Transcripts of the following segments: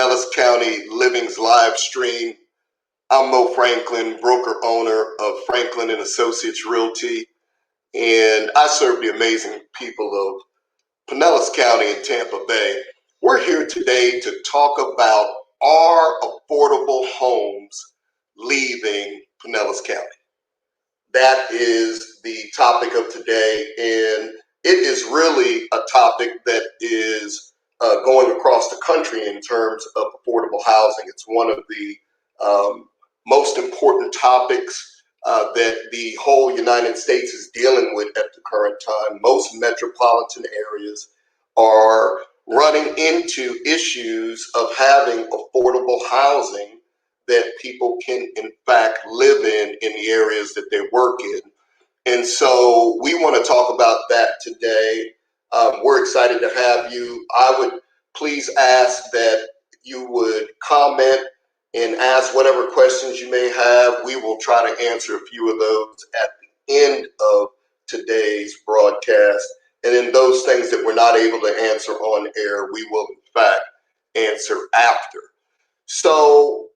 Pinellas County Living's live stream. I'm Mo Franklin, broker owner of Franklin and Associates Realty, and I serve the amazing people of Pinellas County and Tampa Bay. We're here today to talk about are affordable homes leaving Pinellas County? That is the topic of today, and it is really a topic that is going across the country in terms of affordable housing. It's one of the most important topics that the whole United States is dealing with at the current time. Most metropolitan areas are running into issues of having affordable housing that people can in fact live in the areas that they work in. And so we want to talk about that today. We're excited to have you. I would please ask that you would comment and ask whatever questions you may have. We will try to answer a few of those at the end of today's broadcast. And then those things that we're not able to answer on air, we will in fact answer after. So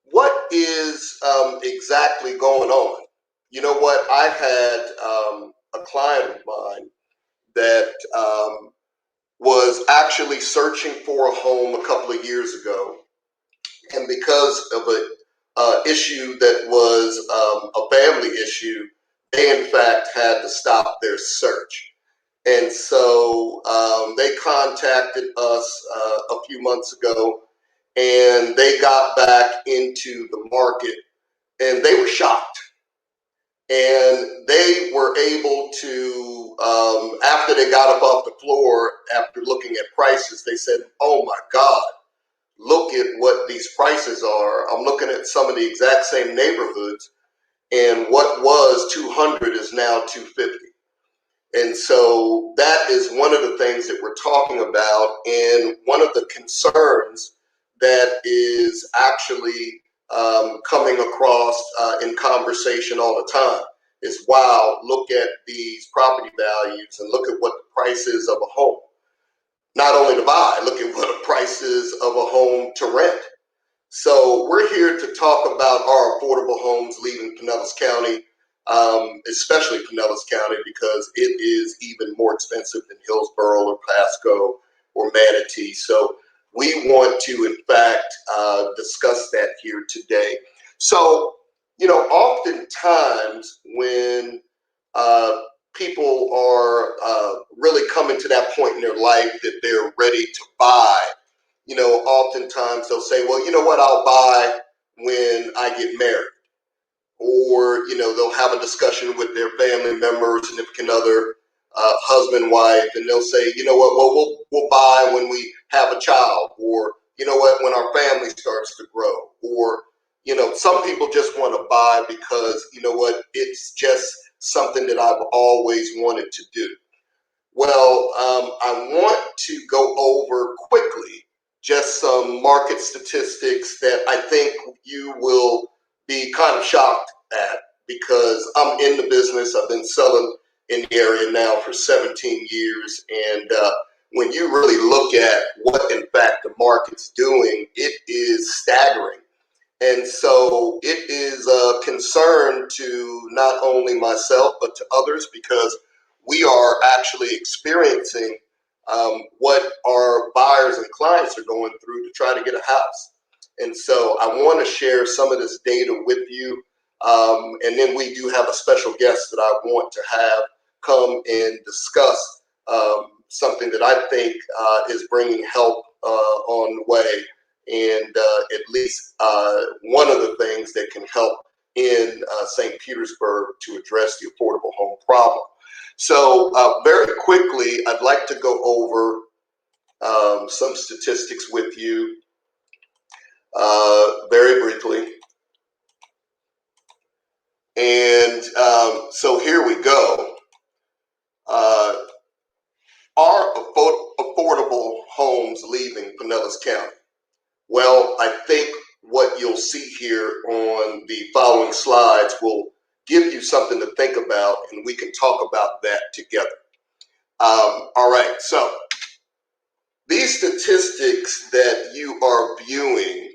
what is exactly going on? You know what? I had a client of mine that was actually searching for a home a couple of years ago. And because of an issue that was a family issue, they in fact had to stop their search. And so they contacted us a few months ago, and they got back into the market, and they were shocked. And they were able to, after they got up off the floor, after looking at prices, they said, oh my God, look at what these prices are. I'm looking at some of the exact same neighborhoods, and what was 200 is now 250. And so that is one of the things that we're talking about, and one of the concerns that is actually coming across in conversation all the time is, wow, look at these property values and look at what the price is of a home. Not only to buy, look at what the price is of a home to rent. So we're here to talk about our affordable homes leaving Pinellas County, especially Pinellas County, because it is even more expensive than Hillsboro or Pasco or Manatee. So we want to, in fact, discuss that here today. So, you know, oftentimes when people are really coming to that point in their life that they're ready to buy, you know, oftentimes they'll say, well, you know what, I'll buy when I get married. Or, you know, they'll have a discussion with their family member, significant other, husband, wife, and they'll say, you know what, well, we'll buy when we have a child, or, you know what, when our family starts to grow, or, you know, some people just want to buy because, you know what, it's just something that I've always wanted to do. Well, I want to go over quickly just some market statistics that I think you will be kind of shocked at, because I'm in the business. I've been selling in the area now for 17 years. And when you really look at what, in fact, the market's doing, it is staggering. And so it is a concern to not only myself, but to others, because we are actually experiencing what our buyers and clients are going through to try to get a house. And so I want to share some of this data with you. And then we do have a special guest that I want to have come and discuss something that I think is bringing help on the way. And at least one of the things that can help in St. Petersburg to address the affordable home problem. So very quickly, I'd like to go over some statistics with you very briefly. And so here we go. Are affordable homes leaving Pinellas County? Well, I think what you'll see here on the following slides will give you something to think about, and we can talk about that together. All right, so These statistics that you are viewing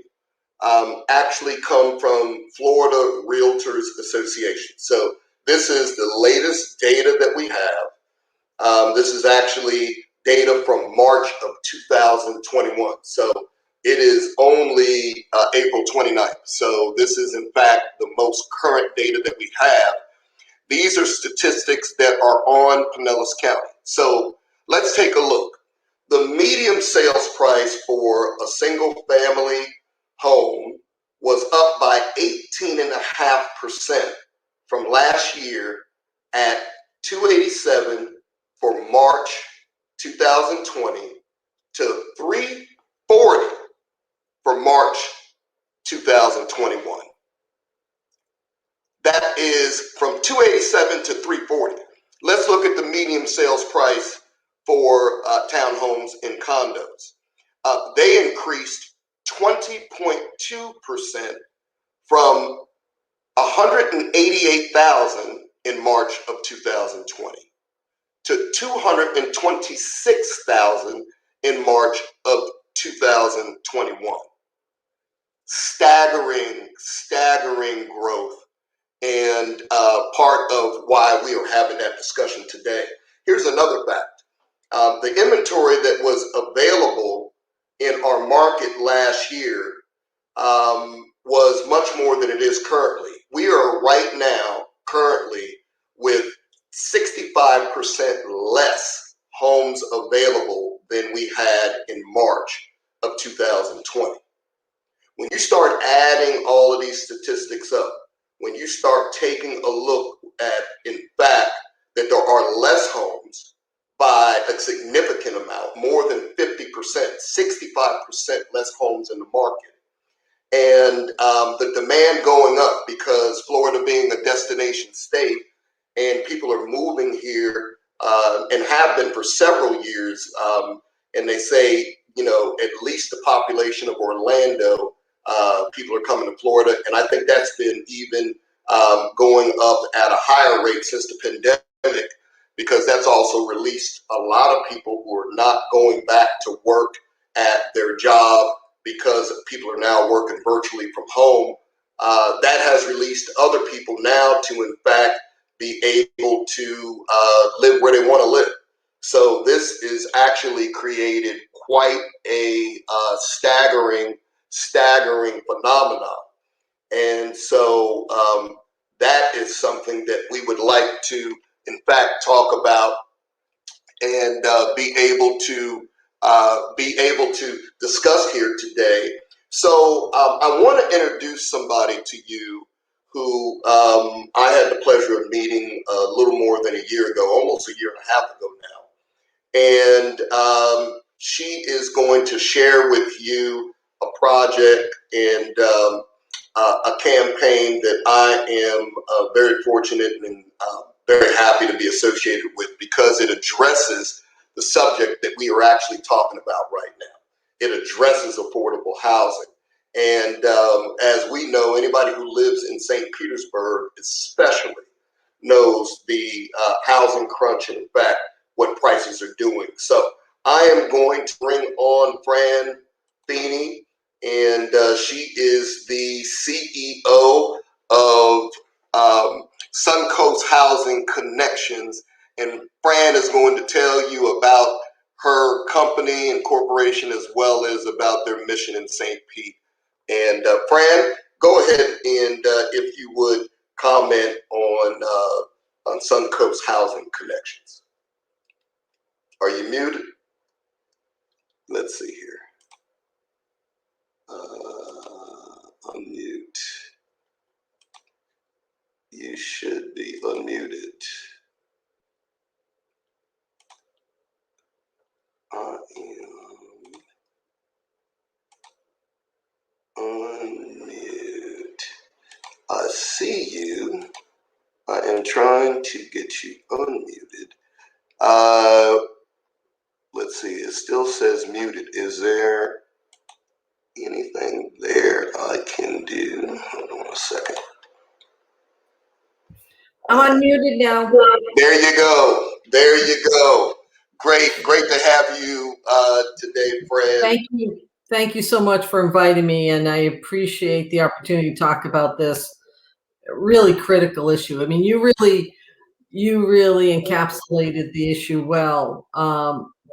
actually come from Florida Realtors Association. So this is the latest data that we have. This is actually data from March of 2021. So it is only April 29th. So this is in fact the most current data that we have. These are statistics that are on Pinellas County. So let's take a look. The median sales price for a single family home was up by 18.5% from last year at 287 for March 2020 to 340 for March 2021. That is from 287 to 340. Let's look at the median sales price for townhomes and condos. They increased 20.2% from 188,000 in March of 2020 to 226,000 in March of 2021. Staggering growth, and part of why we are having that discussion today. Here's another fact. The inventory that was available in our market last year was much more than it is currently. We are right now currently with 65% less homes available than we had in March of 2020. When you start adding all of these statistics up, when you start taking a look at, in fact, that there are less homes by a significant amount, more than 50%, 65% less homes in the market, and the demand going up because Florida being a destination state and people are moving here and have been for several years, and they say, you know, at least the population of Orlando, people are coming to Florida, and I think that's been even going up at a higher rate since the pandemic, because that's also released a lot of people who are not going back to work at their job because people are now working virtually from home. That has released other people now to, in fact, be able to live where they want to live. So this is actually created quite a staggering phenomenon. And so that is something that we would like to, in fact, talk about and be able to discuss here today. So I want to introduce somebody to you who I had the pleasure of meeting a little more than a year ago, almost a year and a half ago now. And she is going to share with you a project and a campaign that I am very fortunate and very happy to be associated with, because it addresses the subject that we are actually talking about right now. It addresses affordable housing. And as we know, anybody who lives in St. Petersburg especially knows the housing crunch and, in fact, what prices are doing. So I am going to bring on Fran Pheeny, and she is the CEO of Suncoast Housing Connections. And Fran is going to tell you about her company and corporation, as well as about their mission in St. Pete. And Fran, go ahead and if you would comment on Suncoast Housing Connections. Are you muted? Let's see here. Unmute. You should be unmuted. I am unmute. I see you. I am trying to get you unmuted. Let's see, it still says muted. Is there anything there I can do? Hold on a second. I'm unmuted now. There you go. There you go. Great to have you today, Fran. Thank you. Thank you so much for inviting me, and I appreciate the opportunity to talk about this really critical issue. I mean, you really encapsulated the issue well,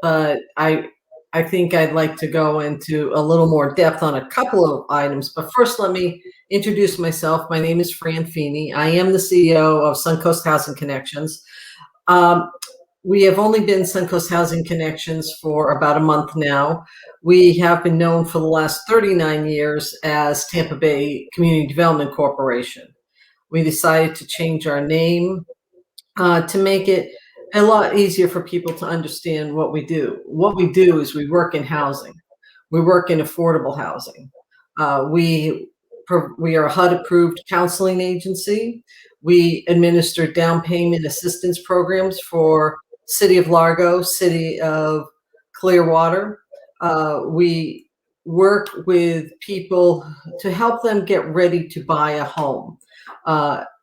but I think I'd like to go into a little more depth on a couple of items. But first, let me introduce myself. My name is Fran Pheeny. I am the CEO of Suncoast Housing Connections. Um, we have only been Suncoast Housing Connections for about a month now. We have been known for the last 39 years as Tampa Bay Community Development Corporation. We decided to change our name to make it a lot easier for people to understand what we do. What we do is we work in housing. We work in affordable housing. We are a HUD-approved counseling agency. We administer down payment assistance programs for City of Largo, City of Clearwater. We work with people to help them get ready to buy a home.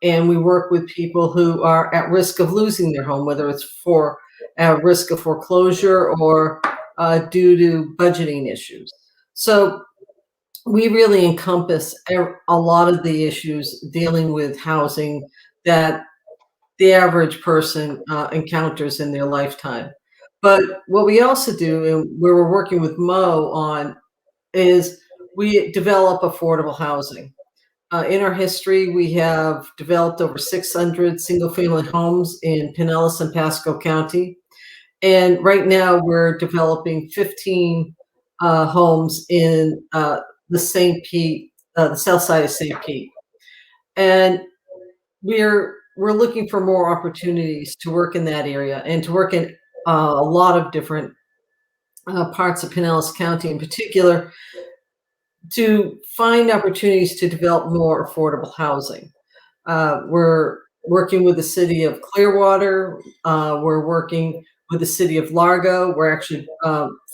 And we work with people who are at risk of losing their home, whether it's for risk of foreclosure or due to budgeting issues. So we really encompass a lot of the issues dealing with housing that the average person encounters in their lifetime. But what we also do, and where we're working with Mo on, is we develop affordable housing. In our history, we have developed over 600 single-family homes in Pinellas and Pasco County. And right now, we're developing 15 homes in the St. Pete, the south side of St. Pete. And we're looking for more opportunities to work in that area and to work in a lot of different parts of Pinellas County in particular, to find opportunities to develop more affordable housing. We're working with the city of Clearwater. We're working with the city of Largo. We're actually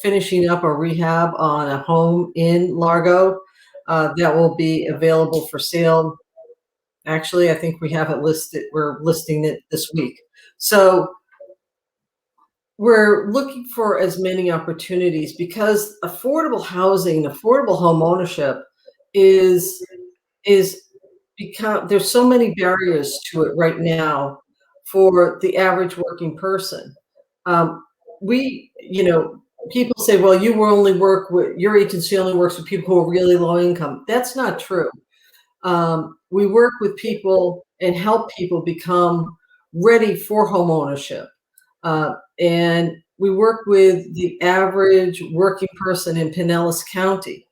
finishing up a rehab on a home in Largo that will be available for sale. Actually, I think we have it listed. We're listing it this week. So we're looking for as many opportunities because affordable housing, affordable home ownership is become, there's so many barriers to it right now for the average working person. People say, well, you will only work with, your agency only works with people who are really low income. That's not true. We work with people and help people become ready for home ownership. And we work with the average working person in Pinellas County.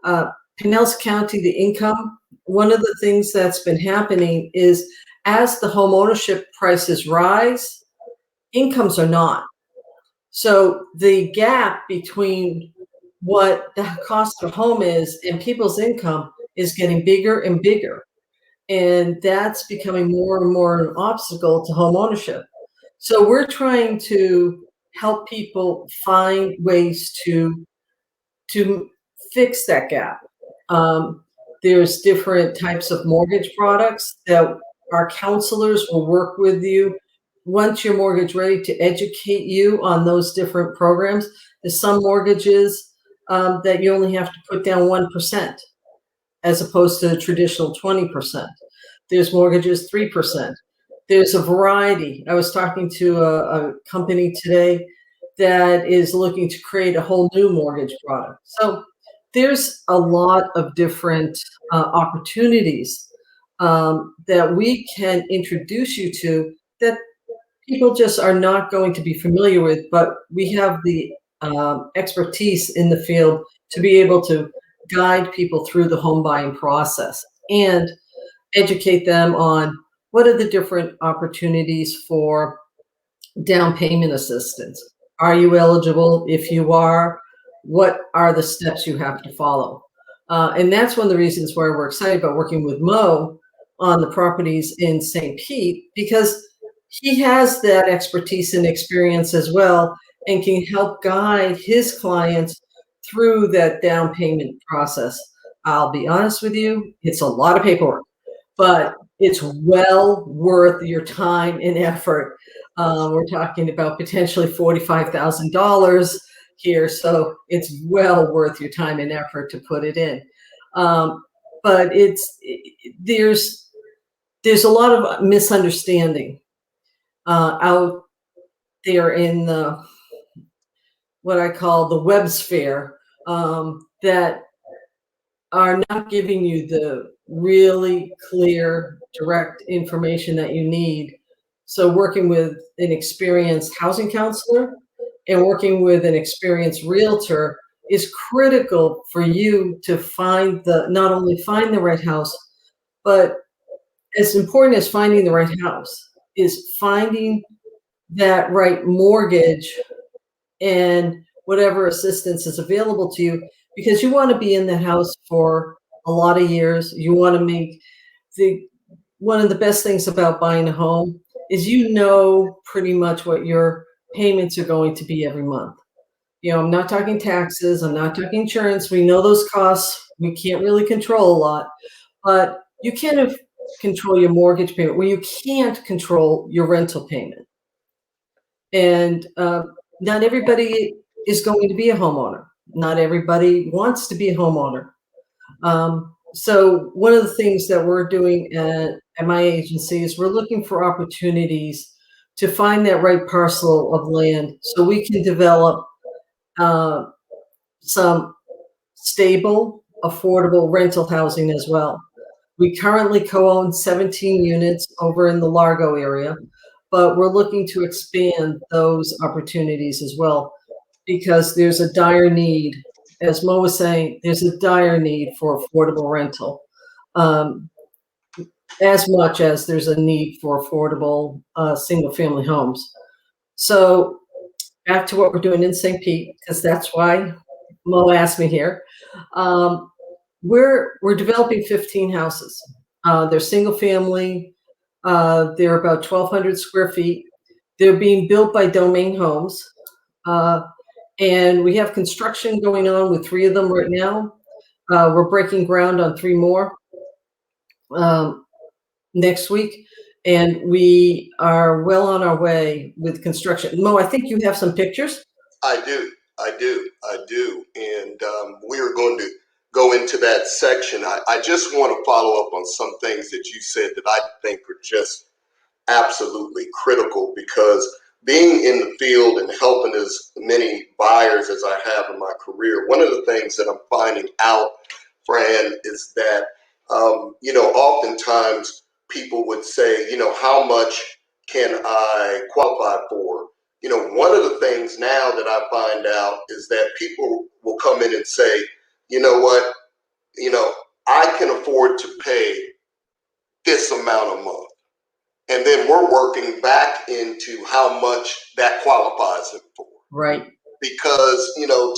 Pinellas County, the income, one of the things that's been happening is as the home ownership prices rise, incomes are not. So the gap between what the cost of a home is and people's income is getting bigger and bigger. And that's becoming more and more an obstacle to home ownership. So we're trying to help people find ways to fix that gap. There's different types of mortgage products that our counselors will work with you once your mortgage ready to educate you on those different programs. There's some mortgages that you only have to put down 1% as opposed to the traditional 20%. There's mortgages 3%. There's a variety. I was talking to a company today that is looking to create a whole new mortgage product. So there's a lot of different opportunities that we can introduce you to that people just are not going to be familiar with, but we have the expertise in the field to be able to guide people through the home buying process and educate them on what are the different opportunities for down payment assistance. Are you eligible? If you are, what are the steps you have to follow? And that's one of the reasons why we're excited about working with Mo on the properties in St. Pete, because he has that expertise and experience as well and can help guide his clients through that down payment process. I'll be honest with you, it's a lot of paperwork, but it's well worth your time and effort. We're talking about potentially $45,000 here, so it's well worth your time and effort to put it in. But there's a lot of misunderstanding out there in the what I call the web sphere, that are not giving you the really clear, direct information that you need. So working with an experienced housing counselor and working with an experienced realtor is critical for you to not only find the right house, but as important as finding the right house is finding that right mortgage and whatever assistance is available to you, because you want to be in the house for a lot of years. You want to make one of the best things about buying a home is pretty much what your payments are going to be every month. I'm not talking taxes, I'm not talking insurance. We know those costs we can't really control a lot, but you can control your mortgage payment where you can't control your rental payment. And not everybody is going to be a homeowner. Not everybody wants to be a homeowner. So one of the things that we're doing at my agency is we're looking for opportunities to find that right parcel of land so we can develop some stable, affordable rental housing as well. We currently co-own 17 units over in the Largo area, but we're looking to expand those opportunities as well because there's a dire need. As Mo was saying, there's a dire need for affordable rental, as much as there's a need for affordable single-family homes. So back to what we're doing in St. Pete, because that's why Mo asked me here. We're developing 15 houses. They're single-family. They're about 1,200 square feet. They're being built by Domain Homes. And we have construction going on with 3 of them right now. We're breaking ground on 3 more next week. And we are well on our way with construction. Mo, I think you have some pictures. I do. And we are going to go into that section. I just want to follow up on some things that you said that I think are just absolutely critical, because being in the field and helping as many buyers as I have in my career, one of the things that I'm finding out, Fran, is that, oftentimes people would say, how much can I qualify for? One of the things now that I find out is that people will come in and say, you know what, I can afford to pay this amount a month. And then we're working back into how much that qualifies them for. Right. Because,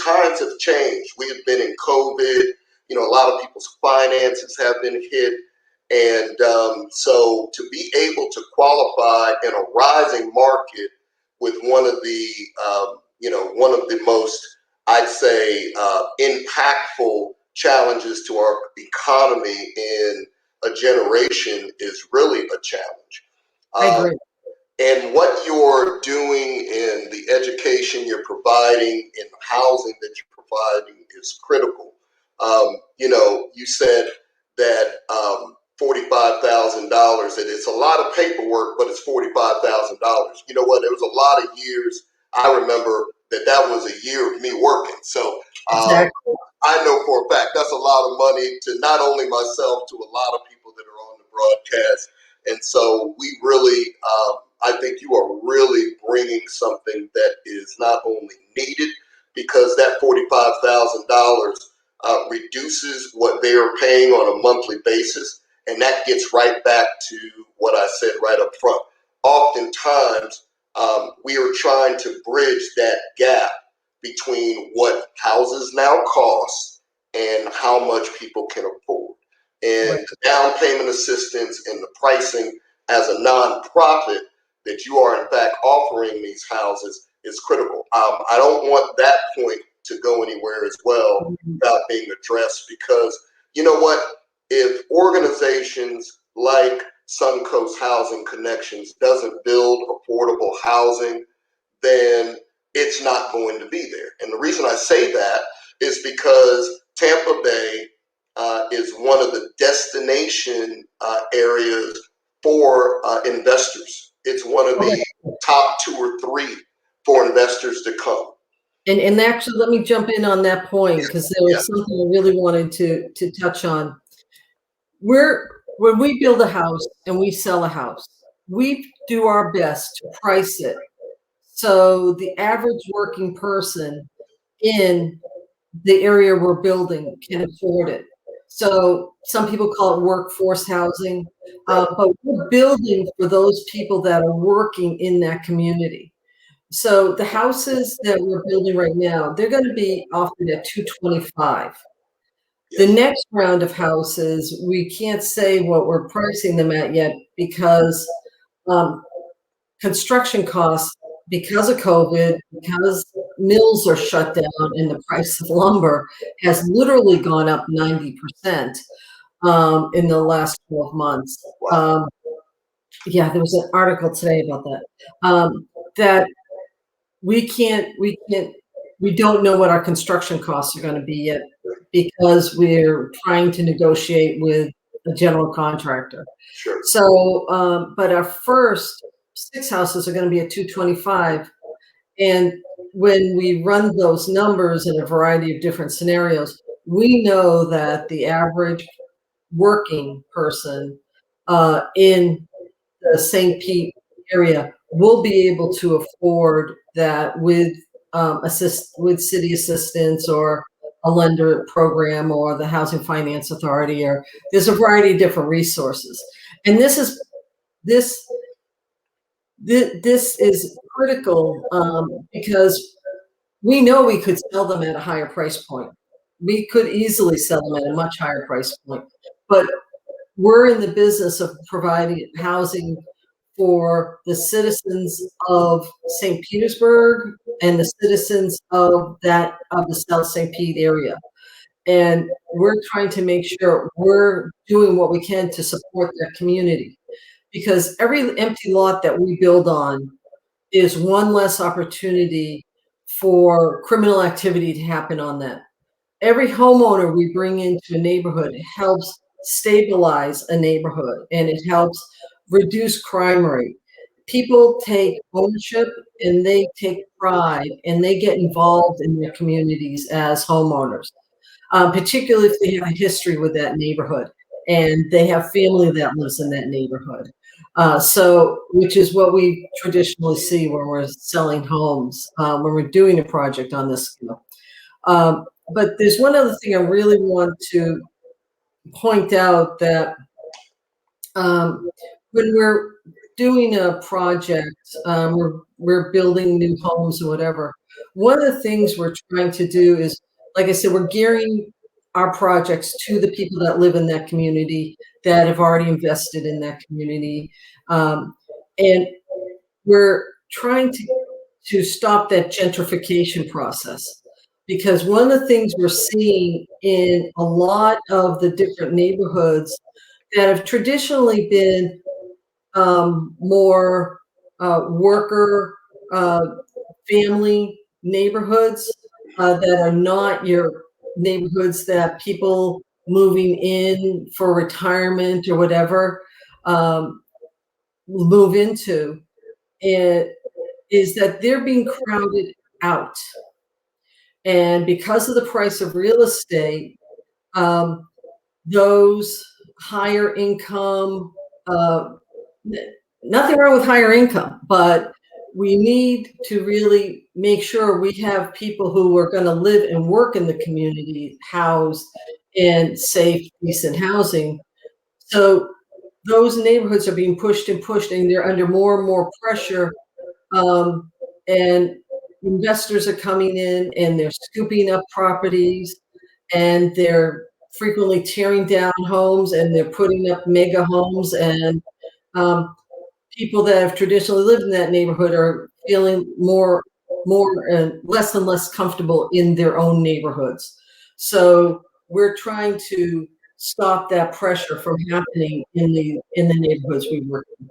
times have changed. We have been in COVID, a lot of people's finances have been hit. And so to be able to qualify in a rising market with one of the most, I'd say, impactful challenges to our economy in a generation is really a challenge. I agree. And what you're doing in the education you're providing, in the housing that you're providing is critical. You said that $45,000, that it's a lot of paperwork, but it's $45,000. You know what? There was a lot of years, I remember that was a year of me working. So Exactly. I know for a fact that's a lot of money to not only myself, to a lot of people that are on the broadcast. And so we really, I think you are really bringing something that is not only needed, because that $45,000 reduces what they are paying on a monthly basis. And that gets right back to what I said right up front. Oftentimes, we are trying to bridge that gap between what houses now cost and how much people can afford. And the down payment assistance and the pricing as a nonprofit that you are in fact offering these houses is critical. I don't want that point to go anywhere as well without being addressed, because you know what? If organizations like Suncoast Housing Connections doesn't build affordable housing, then it's not going to be there. And the reason I say that is because Tampa Bay is one of the destination areas for investors. It's one of the top 2 or 3 for investors to come. And actually, let me jump in on that point, because there was something I really wanted to touch on. When we build a house and we sell a house, we do our best to price it so the average working person in the area we're building can afford it. So some people call it workforce housing, but we're building for those people that are working in that community. So the houses that we're building right now, they're going to be offered at $225. The next round of houses, we can't say what we're pricing them at yet, because construction costs, because of COVID, because mills are shut down and the price of lumber has literally gone up 90% in the last 12 months. Yeah, there was an article today about that. That we don't know what our construction costs are going to be yet, because we're trying to negotiate with a general contractor. Sure. So, but our first 6 houses are going to be at $225. And when we run those numbers in a variety of different scenarios, we know that the average working person in the St. Pete area will be able to afford that with city assistance or a lender program or the Housing Finance Authority, or there's a variety of different resources. And this is critical because we know we could sell them at a higher price point. We could easily sell them at a much higher price point, but we're in the business of providing housing for the citizens of St. Petersburg and the citizens of the South St. Pete area. And we're trying to make sure we're doing what we can to support that community, because every empty lot that we build on is one less opportunity for criminal activity to happen on that. Every homeowner we bring into a neighborhood helps stabilize a neighborhood, and it helps reduce crime rate. People take ownership and they take pride and they get involved in their communities as homeowners, particularly if they have a history with that neighborhood and they have family that lives in that neighborhood. So, which is what we traditionally see when we're selling homes, when we're doing a project on this scale. But there's one other thing I really want to point out, that when we're doing a project, we're building new homes or whatever, one of the things we're trying to do is, like I said, we're gearing our projects to the people that live in that community, that have already invested in that community. And we're trying to stop that gentrification process, because one of the things we're seeing in a lot of the different neighborhoods that have traditionally been more worker family neighborhoods, that are not your neighborhoods that people moving in for retirement or whatever move into, is that they're being crowded out. And because of the price of real estate, those higher income, nothing wrong with higher income, but we need to really make sure we have people who are going to live and work in the community housed in safe, decent housing. So those neighborhoods are being pushed and pushed, and they're under more and more pressure. And investors are coming in and they're scooping up properties, and they're frequently tearing down homes and they're putting up mega homes, and people that have traditionally lived in that neighborhood are feeling more and less comfortable in their own neighborhoods. So we're trying to stop that pressure from happening in the neighborhoods we work in?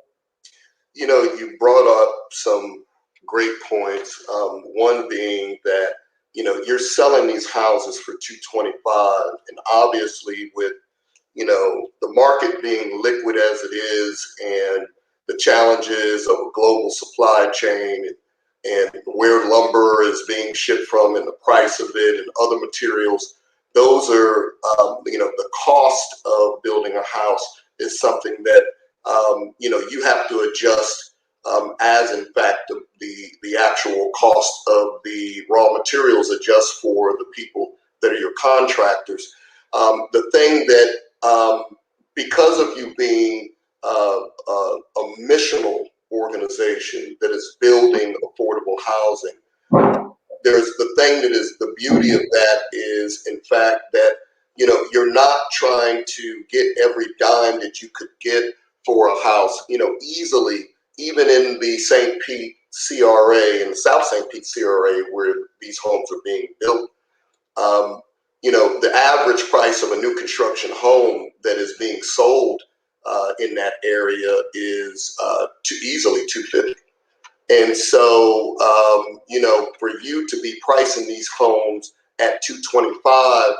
You brought up some great points. One being that you're selling these houses for 225, and obviously with the market being liquid as it is, and the challenges of a global supply chain, and where lumber is being shipped from and the price of it and other materials, those are, the cost of building a house is something that, you have to adjust as in fact the actual cost of the raw materials adjust for the people that are your contractors. The thing that because of you being a missional organization that is building affordable housing, there's the thing that is the beauty of that is, in fact, that you're not trying to get every dime that you could get for a house, easily, even in the St. Pete CRA, in the South St. Pete CRA, where these homes are being built. The average price of a new construction home that is being sold in that area is too easily 250. And so, for you to be pricing these homes at 225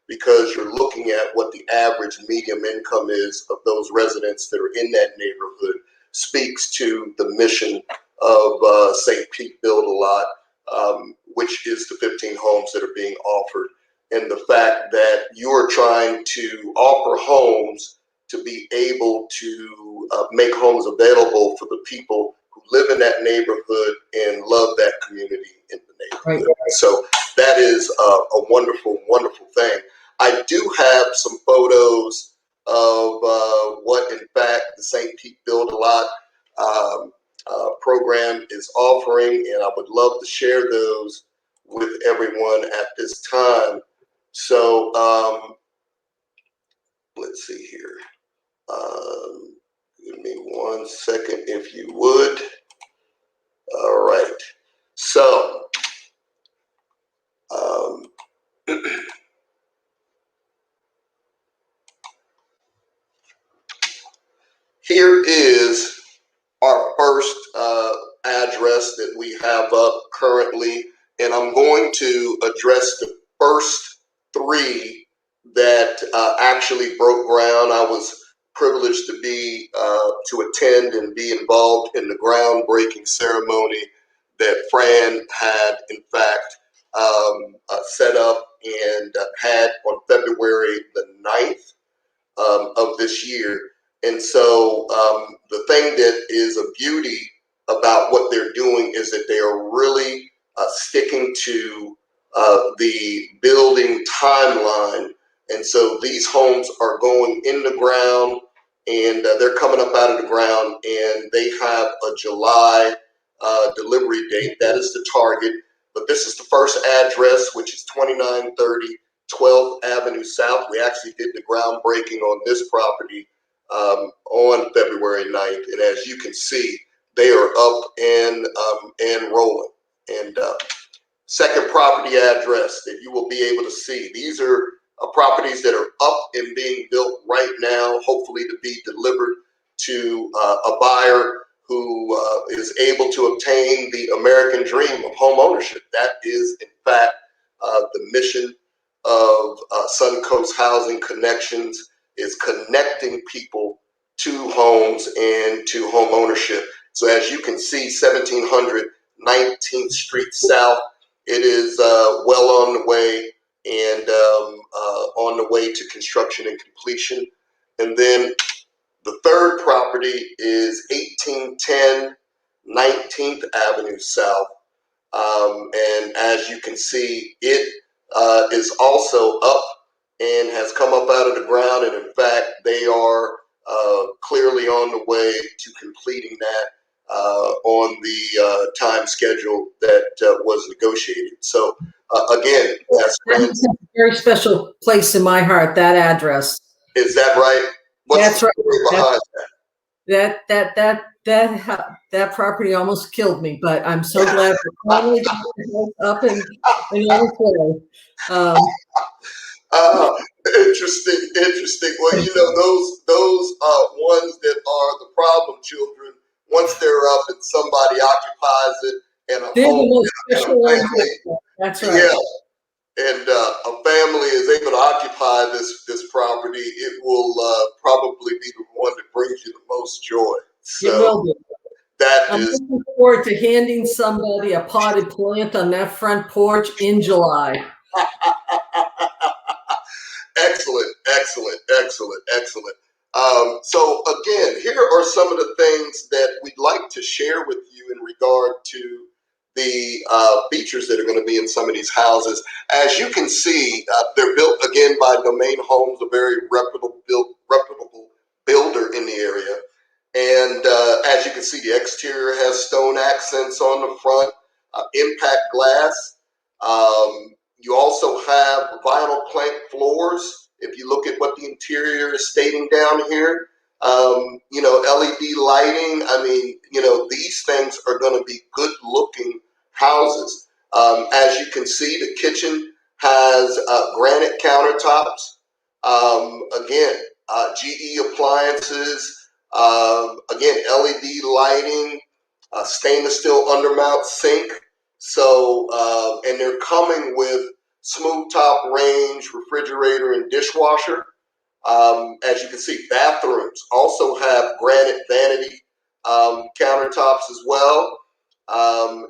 because you're looking at what the average medium income is of those residents that are in that neighborhood speaks to the mission of St. Pete Build a Lot, which is the 15 homes that are being offered, and the fact that you're trying to offer homes to be able to make homes available for the people who live in that neighborhood and love that community in the neighborhood. Right. So that is a wonderful, wonderful thing. I do have some photos of what, in fact, the St. Pete Build a Lot program is offering, and I would love to share those with everyone at this time. So let's see here. Give me 1 second, if you would. All right. So here is our first address that we have up currently, and I'm going to address the first three that actually broke ground. I was privileged to be to attend and be involved in the groundbreaking ceremony that Fran had, in fact, set up and had on February the 9th of this year. And so the thing that is a beauty about what they're doing is that they are really sticking to the building timeline. And so these homes are going in the ground, and they're coming up out of the ground, and they have a July delivery date. That is the target. But this is the first address, which is 2930 12th Avenue South. We actually did the groundbreaking on this property on February 9th. And as you can see, they are up and rolling. And second property address that you will be able to see. These are properties that are up and being built right now, hopefully to be delivered to a buyer who is able to obtain the American dream of home ownership. That is, in fact, the mission of Suncoast Housing Connections, is connecting people to homes and to home ownership. So as you can see, 1700 19th Street South, it is well on the way, and on the way to construction and completion. And then the third property is 1810 19th Avenue South. And as you can see, it is also up and has come up out of the ground. And in fact, they are clearly on the way to completing that on the time schedule that was negotiated. So again, that's a very special place in my heart, that address. Is that right? What's that's the story behind that? That property almost killed me, but I'm so glad we're finally up and on its way. Interesting. Well, those ones that are the problem children. Once they're up and somebody occupies it, and a They're the home most and a special ones. family, That's right. yeah, and a family is able to occupy this property, it will probably be the one that brings you the most joy. It So will be. that I'm is looking forward to handing somebody a potted plant on that front porch in July. excellent. So again, here are some of the things that we'd like to share with you in regard to the features that are going to be in some of these houses. As you can see, they're built again by Domain Homes, a very reputable builder in the area. And as you can see, the exterior has stone accents on the front, impact glass. You also have vinyl plank floors. If you look at what the interior is stating down here, LED lighting. I mean, these things are going to be good looking houses. As you can see, the kitchen has granite countertops. Again, GE appliances. Again, LED lighting, stainless steel undermount sink. So, and they're coming with smooth top range refrigerator and dishwasher. As you can see, bathrooms also have granite vanity countertops as well.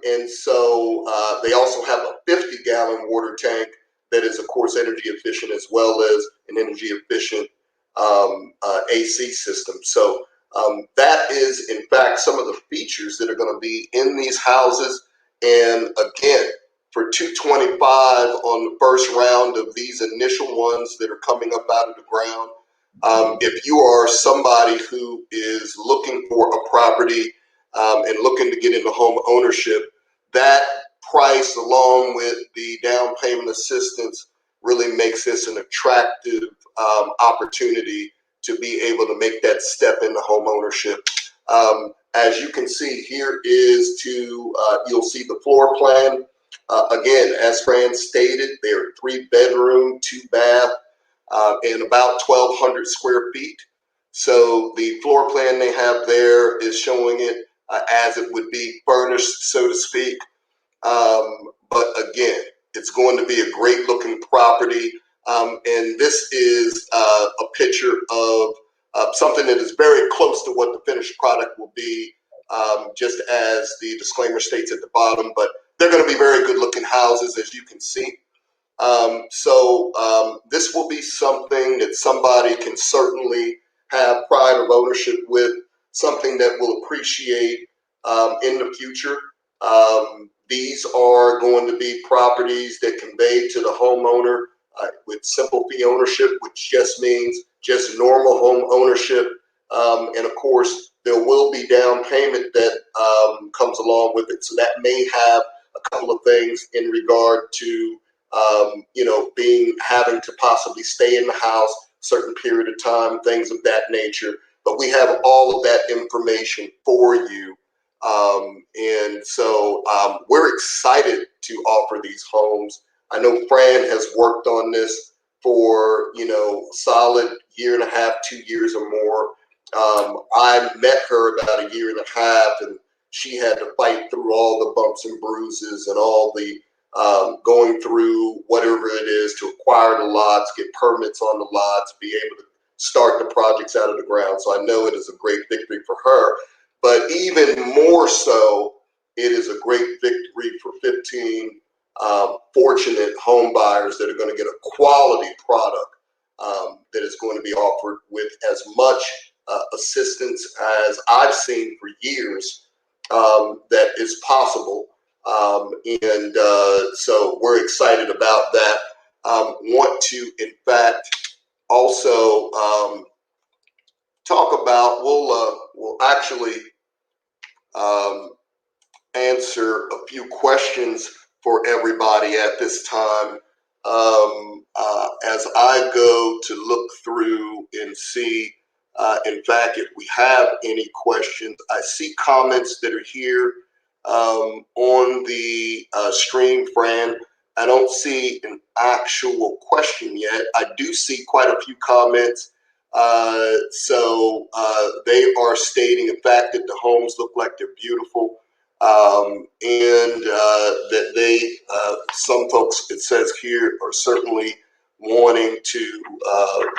And so they also have a 50-gallon water tank that is, of course, energy efficient as well as an energy efficient AC system. So that is, in fact, some of the features that are going to be in these houses. And again, for $225 on the first round of these initial ones that are coming up out of the ground. If you are somebody who is looking for a property and looking to get into home ownership, that price along with the down payment assistance really makes this an attractive opportunity to be able to make that step into home ownership. As you can see, here is you'll see the floor plan. Again, as Fran stated, they're 3-bedroom, 2-bath, and about 1,200 square feet. So the floor plan they have there is showing it as it would be furnished, so to speak. But again, it's going to be a great looking property. And this is a picture of something that is very close to what the finished product will be, just as the disclaimer states at the bottom. But they're going to be very good looking houses, as you can see. This will be something that somebody can certainly have pride of ownership with, something that will appreciate in the future. These are going to be properties that convey to the homeowner with simple fee ownership, which just means just normal home ownership. And of course, there will be down payment that comes along with it. So that may have a couple of things in regard to having to possibly stay in the house a certain period of time, things of that nature. But we have all of that information for you. We're excited to offer these homes. I know Fran has worked on this for, solid year and a half, 2 years or more. I met her about a year and a half, and she had to fight through all the bumps and bruises and all the going through whatever it is to acquire the lots, get permits on the lots, be able to start the projects out of the ground. So I know it is a great victory for her, but even more so, it is a great victory for 15 fortunate home buyers that are going to get a quality product that is going to be offered with as much assistance as I've seen for years that is possible. So we're excited about that. Want to, in fact, also talk about, we'll actually answer a few questions for everybody at this time. As I go to look through and see, in fact, if we have any questions, I see comments that are here on the stream, Fran. I don't see an actual question yet. I do see quite a few comments. They are stating, in fact, that the homes look like they're beautiful, and that some folks, it says here, are certainly wanting to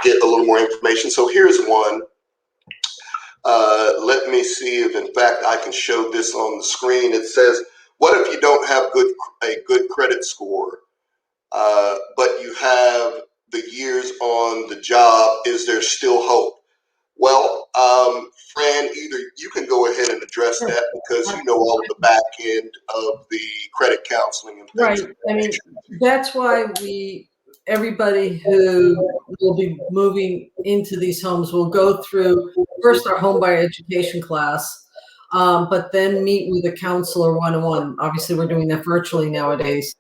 get a little more information. So here's one. Let me see if, in fact, I can show this on the screen. It says, what if you don't have a good credit score, but you have the years on the job? Is there still hope? Well, Fran, either you can go ahead and address that because you know all of the back end of the credit counseling and things. Right. I mean, that's why everybody who will be moving into these homes will go through first our home buyer education class, but then meet with a counselor one-on-one. Obviously, we're doing that virtually nowadays.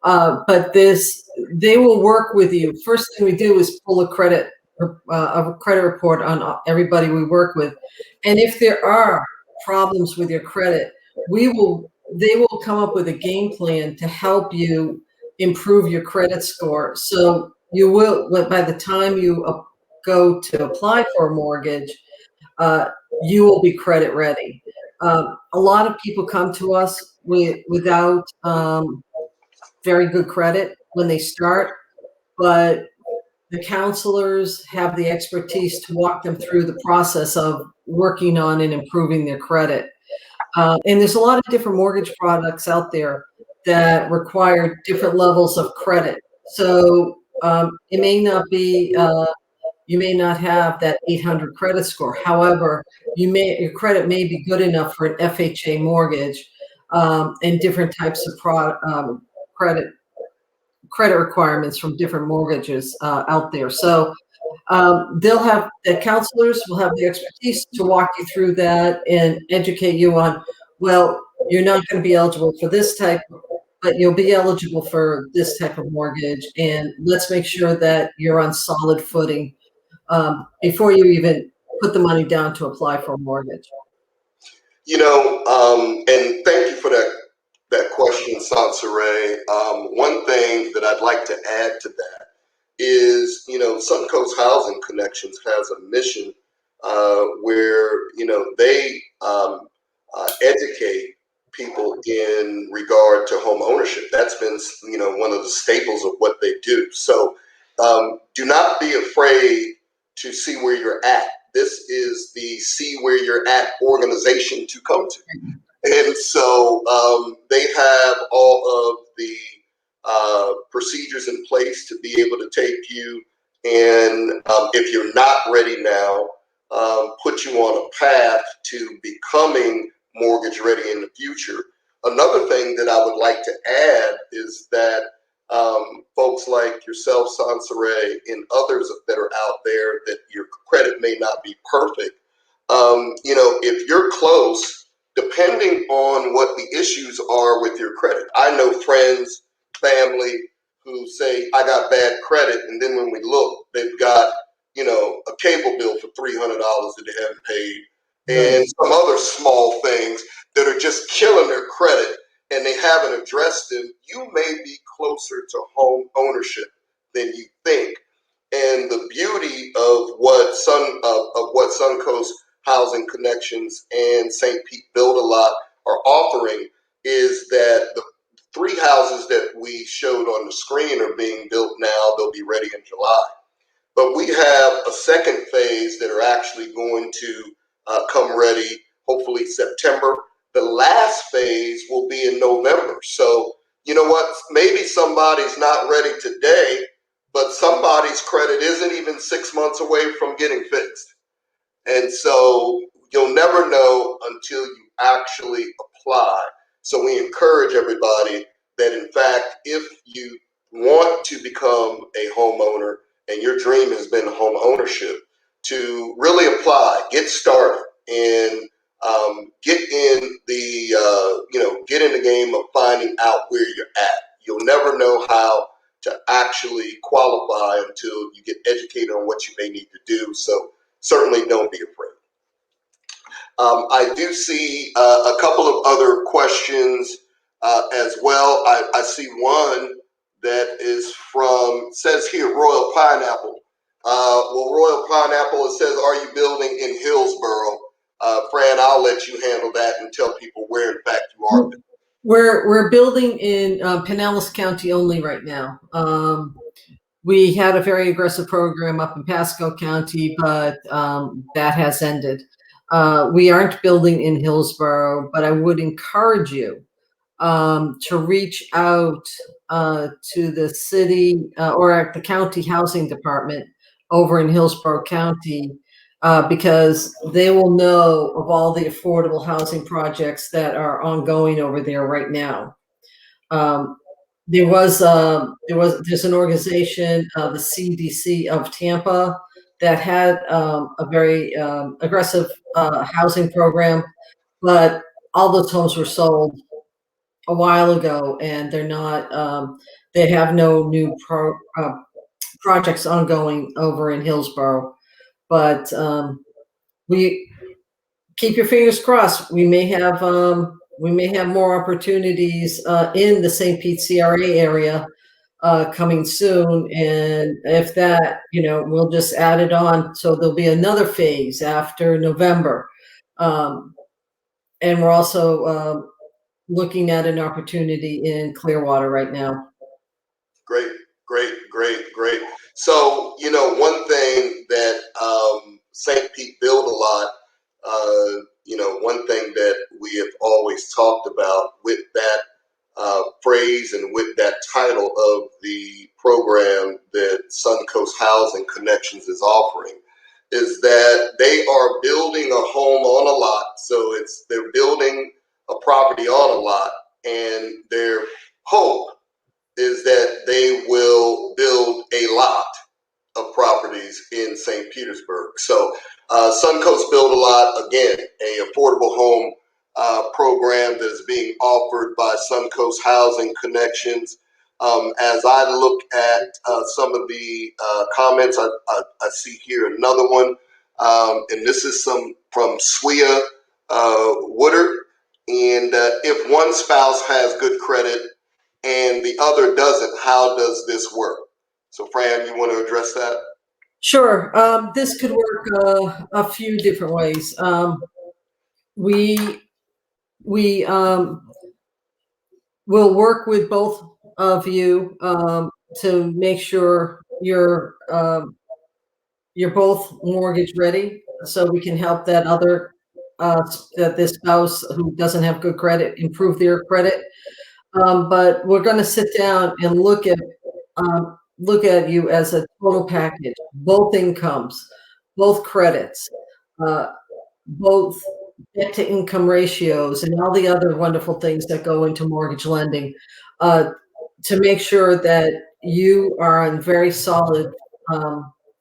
But they will work with you. First thing we do is pull a credit report on everybody we work with, and if there are problems with your credit, they will come up with a game plan to help you improve your credit score. So you will, by the time you go to apply for a mortgage, you will be credit ready. A lot of people come to us without very good credit when they start, but the counselors have the expertise to walk them through the process of working on and improving their credit. And there's a lot of different mortgage products out there that require different levels of credit. So it may not be, you may not have that 800 credit score. However, your credit may be good enough for an FHA mortgage, and different types of credit requirements from different mortgages out there. So the counselors will have the expertise to walk you through that and educate you on, well, you're not going to be eligible for this type, but you'll be eligible for this type of mortgage. And let's make sure that you're on solid footing before you even put the money down to apply for a mortgage. And thank you for that question, Sansare. One thing that I'd like to add to that is, Suncoast Housing Connections has a mission where, they educate people in regard to home ownership. That's been, one of the staples of what they do. So do not be afraid to see where you're at. This is the See Where You're At organization to come to. And so they have all of the procedures in place to be able to take you, and if you're not ready now, put you on a path to becoming mortgage ready in the future. Another thing that I would like to add is that folks like yourself, Sansare, and others that are out there that your credit may not be perfect, if you're close, depending on what the issues are with your credit. I know friends, family who say, I got bad credit, and then when we look, they've got, a cable bill for $300 that they haven't paid, and some other small things that are just killing their credit, and they haven't addressed them. You may be closer to home ownership than you think. And the beauty of what Suncoast Housing Connections and St. Pete Build a Lot are offering is that the 3 houses that we showed on the screen are being built now. They'll be ready in July. But we have a second phase that are actually going to come ready, hopefully September. The last phase will be in November. So, you know what? Maybe somebody's not ready today, but somebody's credit isn't even 6 months away from getting fixed. And so you'll never know until you actually apply. So we encourage everybody that, in fact, if you want to become a homeowner and your dream has been home ownership, to really apply, get started, and get in the game of finding out where you're at. You'll never know how to actually qualify until you get educated on what you may need to do. So certainly don't be afraid. I do see a couple of other questions as well. I see one that is from, says here, Royal Pineapple. Well, Royal Pineapple, it says, are you building in Hillsboro? Fran, I'll let you handle that and tell people where, in fact, you are. We're building in Pinellas County only right now. We had a very aggressive program up in Pasco County, but that has ended. We aren't building in Hillsboro, but I would encourage you to reach out to the city or the county housing department over in Hillsborough County because they will know of all the affordable housing projects that are ongoing over there right now. There's an organization, the CDC of Tampa, that had a very aggressive housing program, but all those homes were sold a while ago, and they're not. They have no new projects ongoing over in Hillsboro, but we keep your fingers crossed. We may have more opportunities in the St. Pete CRA area coming soon, and if that, we'll just add it on. So there'll be another phase after November, and we're also looking at an opportunity in Clearwater right now. Great. So, one thing that St. Pete built a lot, one thing that we have always talked about with that phrase and with that title of the program that Suncoast Housing Connections is offering is that they are building a home on a lot. So they're building a property on a lot, and their hope is that they will build a lot of properties in St. Petersburg. So Suncoast built a lot, again, a affordable home program that is being offered by Suncoast Housing Connections. As I look at some of the comments, I see here another one, and this is from Swea Woodard. And if one spouse has good credit and the other doesn't, how does this work? So, Fran, you want to address that? Sure. This could work a few different ways. We will work with both of you to make sure you're both mortgage ready, so we can help that this spouse who doesn't have good credit improve their credit. But we're going to sit down and look at you as a total package, both incomes, both credits, both debt to income ratios, and all the other wonderful things that go into mortgage lending, to make sure that you are on very solid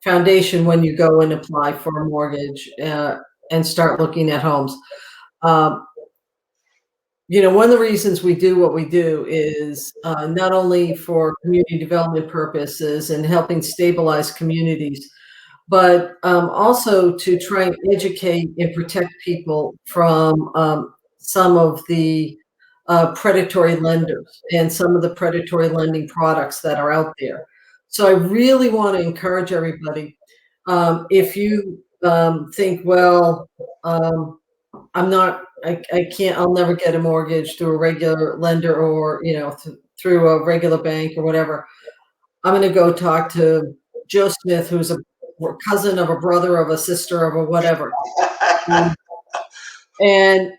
foundation when you go and apply for a mortgage and start looking at homes. One of the reasons we do what we do is not only for community development purposes and helping stabilize communities, but also to try and educate and protect people from some of the predatory lenders and some of the predatory lending products that are out there. So I really want to encourage everybody, if you think, well, I'll never get a mortgage through a regular lender or, through a regular bank or whatever. I'm going to go talk to Joe Smith, who's a cousin of a brother of a sister of a whatever. And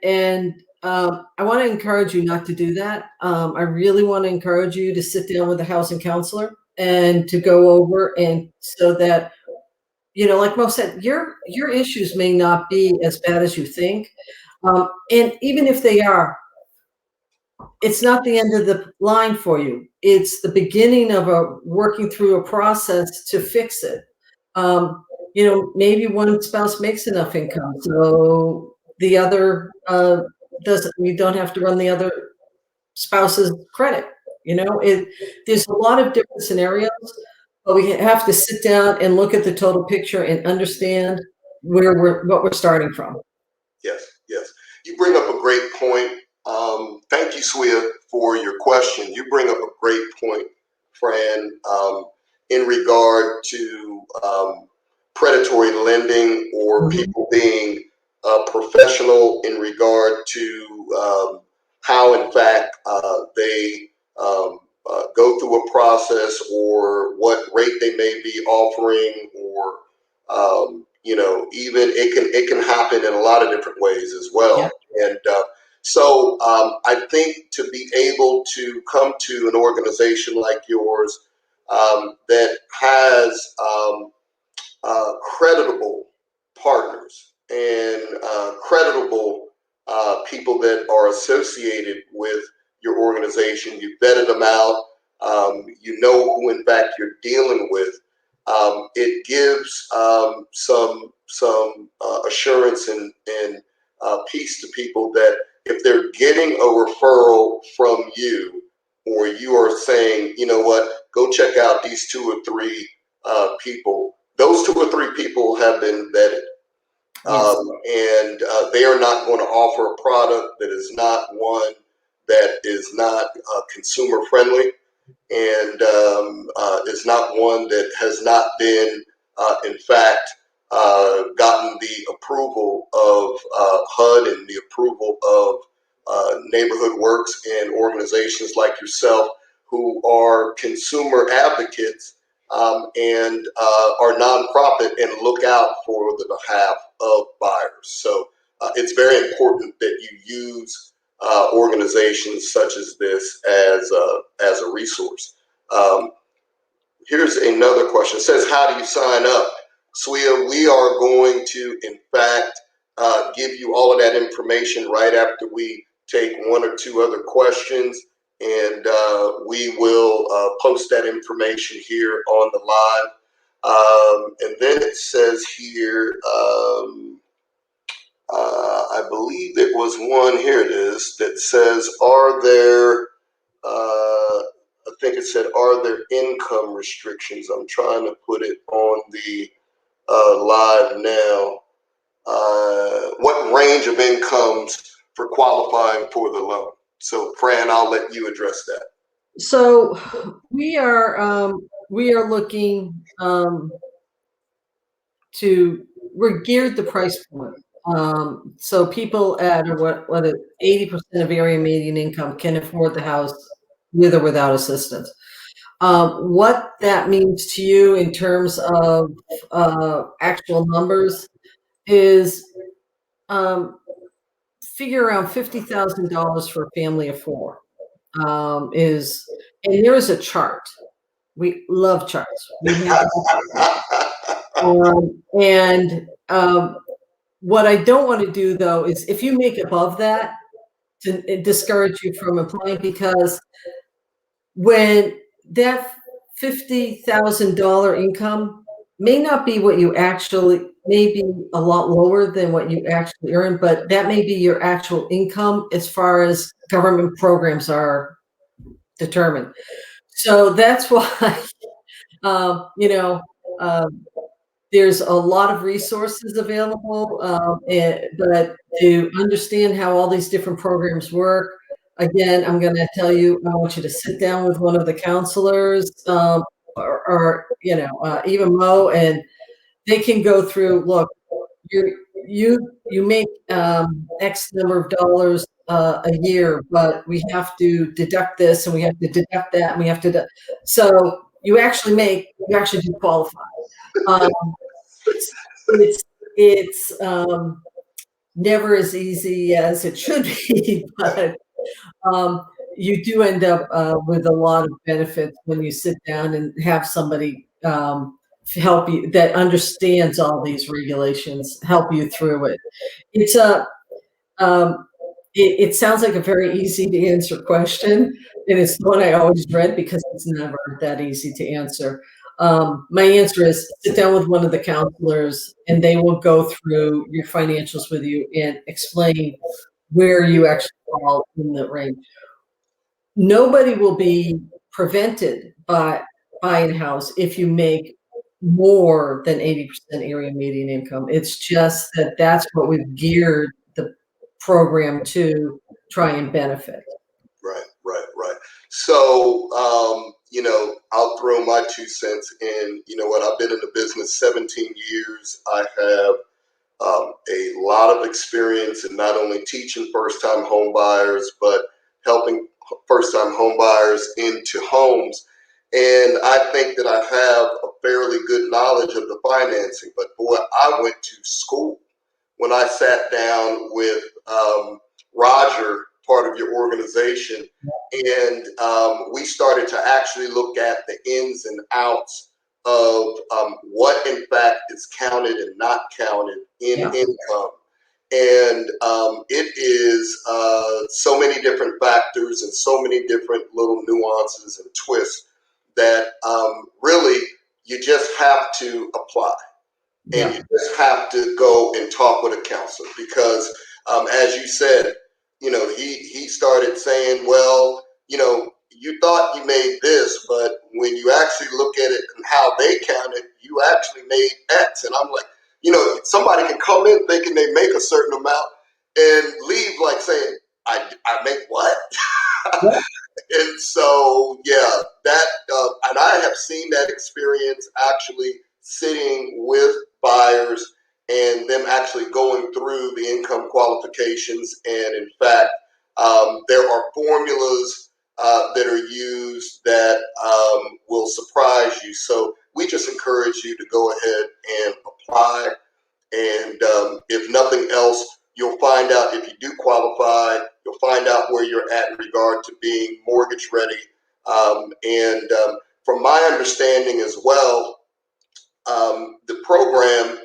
I want to encourage you not to do that. I really want to encourage you to sit down with a housing counselor and to go over, and so that, like Mo said, your issues may not be as bad as you think. And even if they are, it's not the end of the line for you. It's the beginning of working through a process to fix it. Maybe one spouse makes enough income, so the other doesn't. You don't have to run the other spouse's credit. There's a lot of different scenarios, but we have to sit down and look at the total picture and understand what we're starting from. Yes. You bring up a great point. Thank you, Swea, for your question. You bring up a great point, Fran, in regard to predatory lending or people being professional in regard to how, in fact, they go through a process or what rate they may be offering, or even it can happen in a lot of different ways as well. And so I think to be able to come to an organization like yours that has creditable partners and creditable people that are associated with your organization, you vetted them out, you know who in fact you're dealing with. It gives some assurance and peace to people that if they're getting a referral from you, or you are saying, you know what, go check out these 2 or 3 people. Those 2 or 3 people have been vetted, and they are not going to offer a product that is not one that is not consumer friendly, and is not one that has not been, in fact, gotten the approval of HUD and the approval of Neighborhood Works and organizations like yourself who are consumer advocates and are nonprofit and look out for the behalf of buyers. So it's very important that you use organizations such as this as a resource. Here's another question. It says, how do you sign up? Sweia, we are going to, in fact, give you all of that information right after we take 1 or 2 other questions, and we will post that information here on the live. And then it says here, I believe there was one, here it is, that says, are there, I think it said, are there income restrictions? I'm trying to put it on the live now. What range of incomes for qualifying for the loan? So, Fran, I'll let you address that. So we are looking we're geared the price point. So people at what 80% of area median income can afford the house with or without assistance. What that means to you in terms of actual numbers is figure around $50,000 for a family of 4. And there is a chart. We love charts. We have what I don't want to do, though, is if you make above that, to discourage you from applying, because when that $50,000 income may not be what you actually, may be a lot lower than what you actually earn, but that may be your actual income as far as government programs are determined. So that's why, there's a lot of resources available, but to understand how all these different programs work, again, I'm going to tell you, I want you to sit down with one of the counselors, or even Mo, and they can go through, look, you make X number of dollars a year, but we have to deduct this and we have to deduct that and we have to, so you actually do qualify. It's never as easy as it should be, but you do end up with a lot of benefits when you sit down and have somebody help you that understands all these regulations, help you through it. It's it sounds like a very easy to answer question, and it's the one I always dread because it's never that easy to answer. My answer is sit down with one of the counselors and they will go through your financials with you and explain where you actually fall in the range. Nobody will be prevented by buying a house if you make more than 80% area median income. It's just that that's what we've geared the program to try and benefit. Right. So, throw my 2 cents in. You know what? I've been in the business 17 years. I have a lot of experience in not only teaching first-time home buyers, but helping first-time home buyers into homes. And I think that I have a fairly good knowledge of the financing. But boy, I went to school when I sat down with Roger, part of your organization, and we started to actually look at the ins and outs of what in fact is counted and not counted in income. And it is so many different factors and so many different little nuances and twists that really you just have to apply. And you just have to go and talk with a counselor because, as you said, you know, he started saying, well, you know, you thought you made this, but when you actually look at it and how they counted, you actually made X. And I'm like, you know, somebody can come in thinking they make a certain amount and leave like saying, I make what? And so, yeah, that, and I have seen that experience actually sitting with buyers and them actually going through the income qualifications. And in fact, there are formulas that are used that will surprise you. So we just encourage you to go ahead and apply. And if nothing else, you'll find out if you do qualify, you'll find out where you're at in regard to being mortgage ready. And from my understanding as well, the program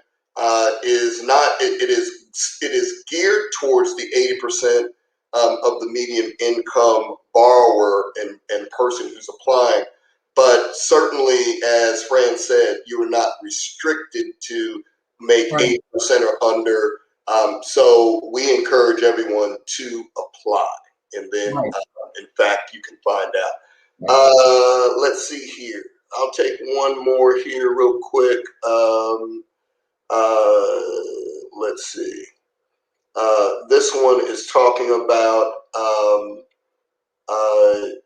is not, it is geared towards the 80% of the median income borrower and person who's applying. But certainly, as Fran said, you are not restricted to make 80% or under. So we encourage everyone to apply. And then, in fact, you can find out. Let's see here. I'll take one more here real quick. Let's see. This one is talking about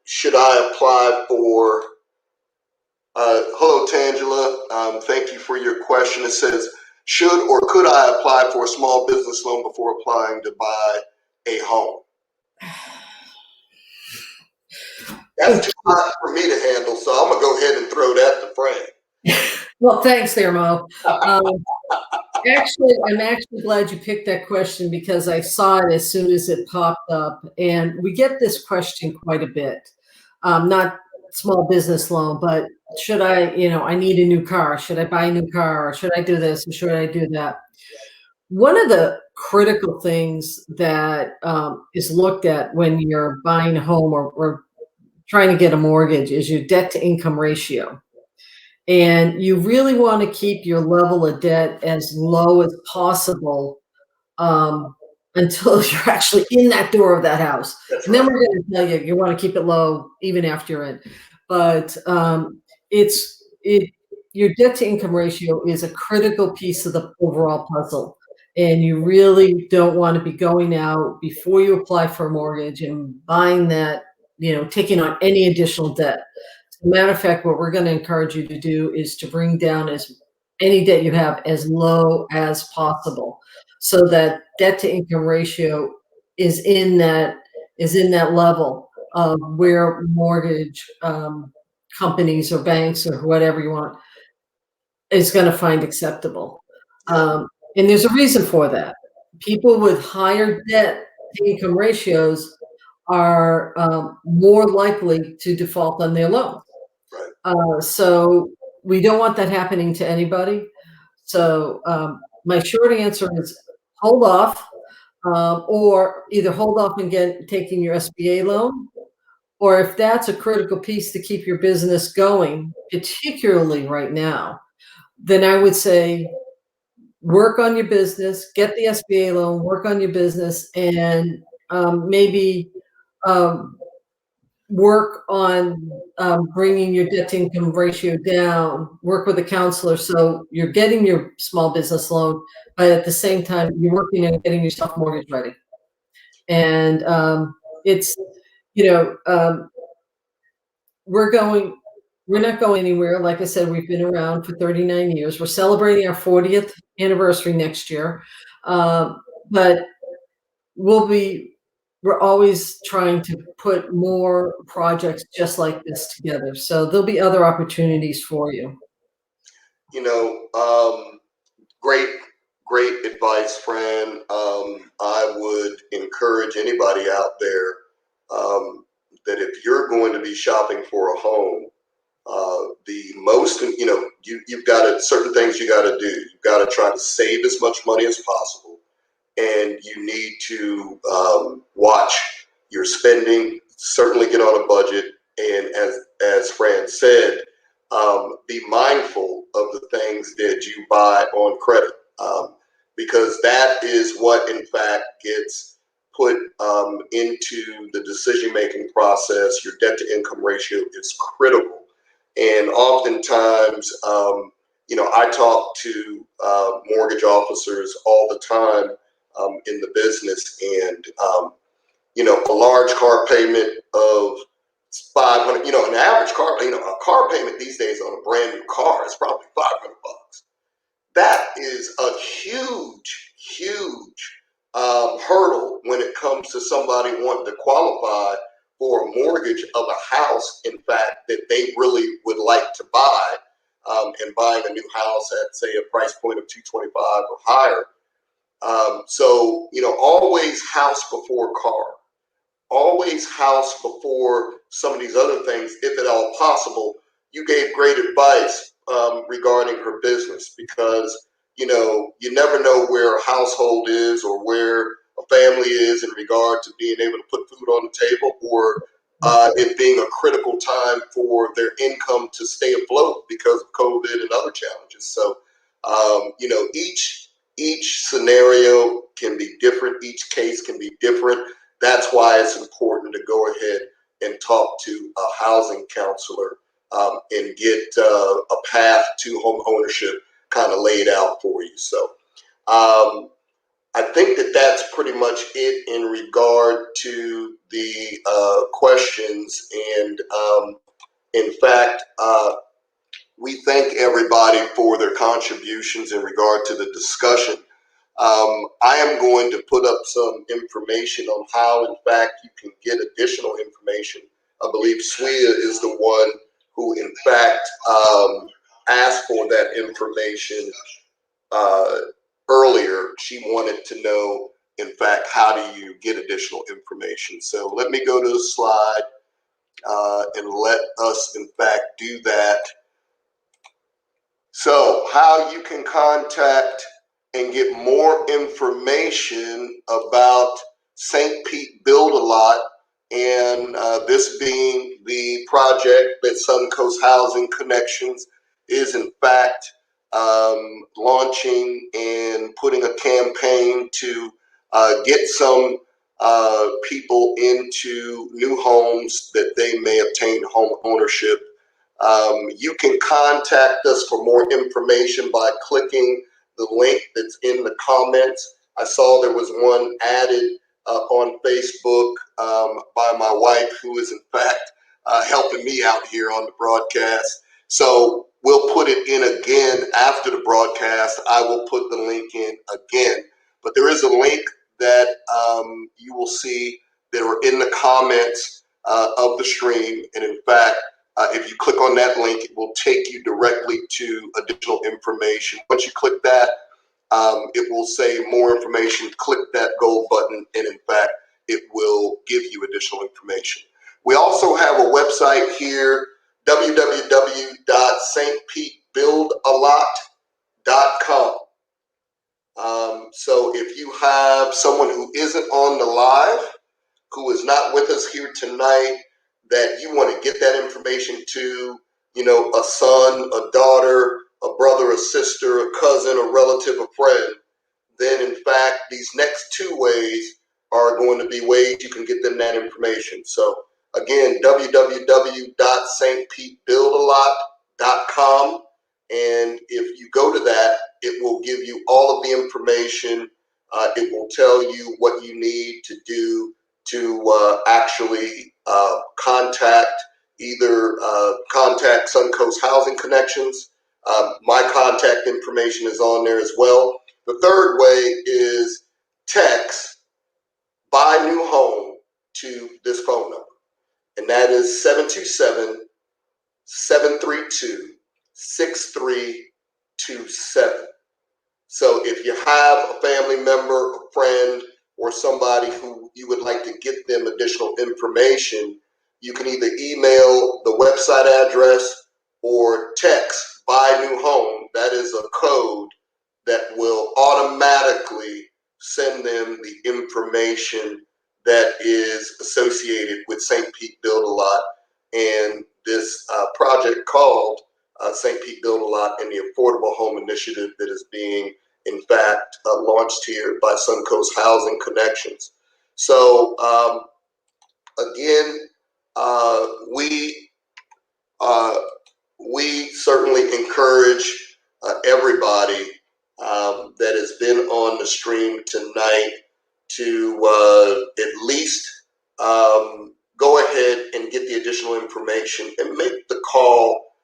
should I apply for hello, Tangela. Thank you for your question. It says, should or could I apply for a small business loan before applying to buy a home? That's too hot for me to handle, so I'm going to go ahead and throw that to Fran. Well, thanks there, Mo. Actually, I'm actually glad you picked that question because I saw it as soon as it popped up. And we get this question quite a bit. Not small business loan, but should I, you know, I need a new car. Should I buy a new car? Or should I do this? Or should I do that? One of the critical things that is looked at when you're buying a home or trying to get a mortgage is your debt to income ratio. And you really want to keep your level of debt as low as possible until you're actually in that door of that house. And then we're going to tell you want to keep it low even after you're in. But your debt to income ratio is a critical piece of the overall puzzle. And you really don't want to be going out before you apply for a mortgage and buying that, you know, taking on any additional debt. As a matter of fact, what we're going to encourage you to do is to bring down any debt you have as low as possible, so that debt to income ratio is in that level of where mortgage companies or banks or whatever you want is going to find acceptable. And there's a reason for that. People with higher debt to income ratios are more likely to default on their loans. So we don't want that happening to anybody. So my short answer is hold off, or either hold off and taking your SBA loan, or if that's a critical piece to keep your business going, particularly right now, then I would say work on your business, get the SBA loan, work on your business, and maybe work on bringing your debt to income ratio down, work with a counselor so you're getting your small business loan, but at the same time, you're working on getting yourself mortgage ready. And it's, you know, we're going, We're not going anywhere. Like I said, we've been around for 39 years. We're celebrating our 40th anniversary next year. But we'll be, we're always trying to put more projects just like this together. So there'll be other opportunities for you. You know, great, great advice, Fran. I would encourage anybody out there that if you're going to be shopping for a home, the most, you've got to, certain things you got to do. You've got to try to save as much money as possible, and you need to watch your spending. Certainly get on a budget, and as Fran said, be mindful of the things that you buy on credit, because that is what, in fact, gets put into the decision-making process. Your debt-to-income ratio is critical, and oftentimes, I talk to mortgage officers all the time in the business, and a large car payment of 500, an average car, a car payment these days on a brand new car is probably $500. That is a huge, huge hurdle when it comes to somebody wanting to qualify for a mortgage of a house, in fact, that they really would like to buy, and buying a new house at, say, a price point of 225 or higher. Always house before car. Always house before some of these other things, if at all possible. You gave great advice regarding her business, because you never know where a household is or where a family is in regard to being able to put food on the table, or it being a critical time for their income to stay afloat because of COVID and other challenges. So, each scenario can be different. Each case can be different. That's why it's important to go ahead and talk to a housing counselor, and get a path to home ownership kind of laid out for you. So I think that that's pretty much it in regard to the questions. And in fact, we thank everybody for their contributions in regard to the discussion. I am going to put up some information on how, in fact, you can get additional information. I believe Swea is the one who, in fact, asked for that information earlier. She wanted to know, in fact, how do you get additional information? So let me go to the slide and let us, in fact, do that. So how you can contact and get more information about St. Pete Build-A-Lot, and this being the project that Suncoast Housing Connections is, in fact, launching and putting a campaign to get some people into new homes that they may obtain home ownership. You can contact us for more information by clicking the link that's in the comments. I saw there was one added on Facebook by my wife, who is, in fact, helping me out here on the broadcast. So we'll put it in again after the broadcast. I will put the link in again. But there is a link that you will see that are in the comments of the stream. And in fact, if you click on that link, it will take you directly to additional information. Once you click that, it will say more information. Click that gold button, and in fact, it will give you additional information. We also have a website here, www.stpetebuildalot.com. So if you have someone who isn't on the live, who is not with us here tonight, that you want to get that information to, a son, a daughter, a brother, a sister, a cousin, a relative, a friend, then in fact, these next two ways are going to be ways you can get them that information. So again, www.stpetebuildalot.com. And if you go to that, it will give you all of the information. It will tell you what you need to do to actually contact either contact Suncoast Housing Connections. My contact information is on there as well. The third way is text buy new home to this phone number, and that is 727-732-6327. So if you have a family member, a friend, or somebody who you would like to get them additional information, you can either email the website address or text buy new home. That is a code that will automatically send them the information that is associated with St. Pete Build-A-Lot and this project called St. Pete Build-A-Lot and the Affordable Home Initiative that is being, in fact, launched here by Suncoast Housing Connections. So again, we certainly encourage everybody that has been on the stream tonight to at least go ahead and get the additional information and make the call,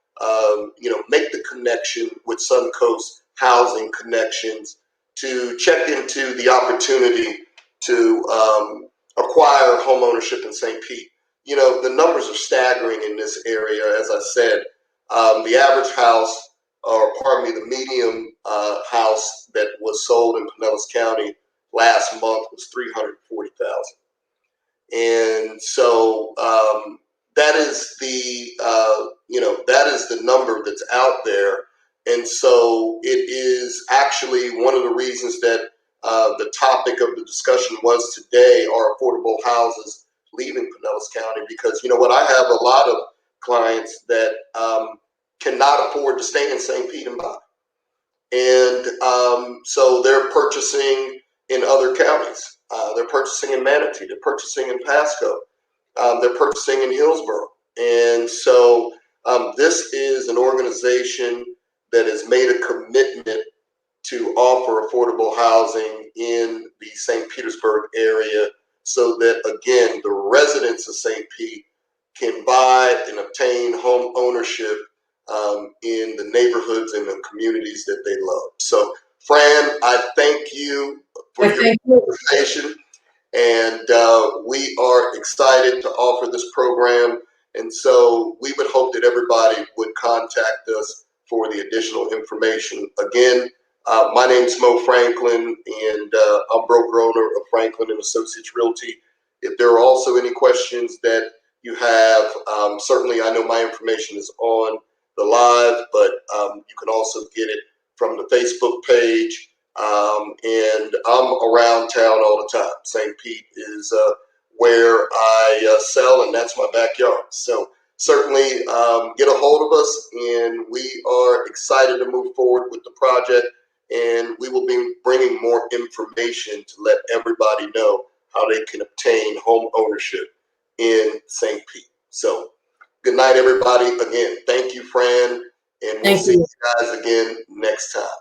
make the connection with Suncoast Housing Connections to check into the opportunity to acquire home ownership in St. Pete. You know, the numbers are staggering in this area. As I said, the average house, or pardon me, the medium house that was sold in Pinellas County last month was $340,000. And so that is that is the number that's out there. And so it is actually one of the reasons that the topic of the discussion was today are affordable houses leaving Pinellas County, because you know what, I have a lot of clients that cannot afford to stay in St. Pete and buy. And so they're purchasing in other counties. They're purchasing in Manatee. They're purchasing in Pasco. They're purchasing in Hillsboro. And so this is an organization that has made a commitment to offer affordable housing in the St. Petersburg area so that, again, the residents of St. Pete can buy and obtain home ownership in the neighborhoods and the communities that they love. So, Fran, I thank you for your participation, and we are excited to offer this program. And so we would hope that everybody would contact us for the additional information. Again, my name is Mo Franklin, and I'm broker owner of Franklin and Associates Realty. If there are also any questions that you have, certainly I know my information is on the live, but you can also get it from the Facebook page. And I'm around town all the time. St. Pete is where I sell, and that's my backyard. So certainly get a hold of us, and we are excited to move forward with the project. And we will be bringing more information to let everybody know how they can obtain home ownership in St. Pete. So good night, everybody. Again, thank you, Fran, and we'll see you guys again next time.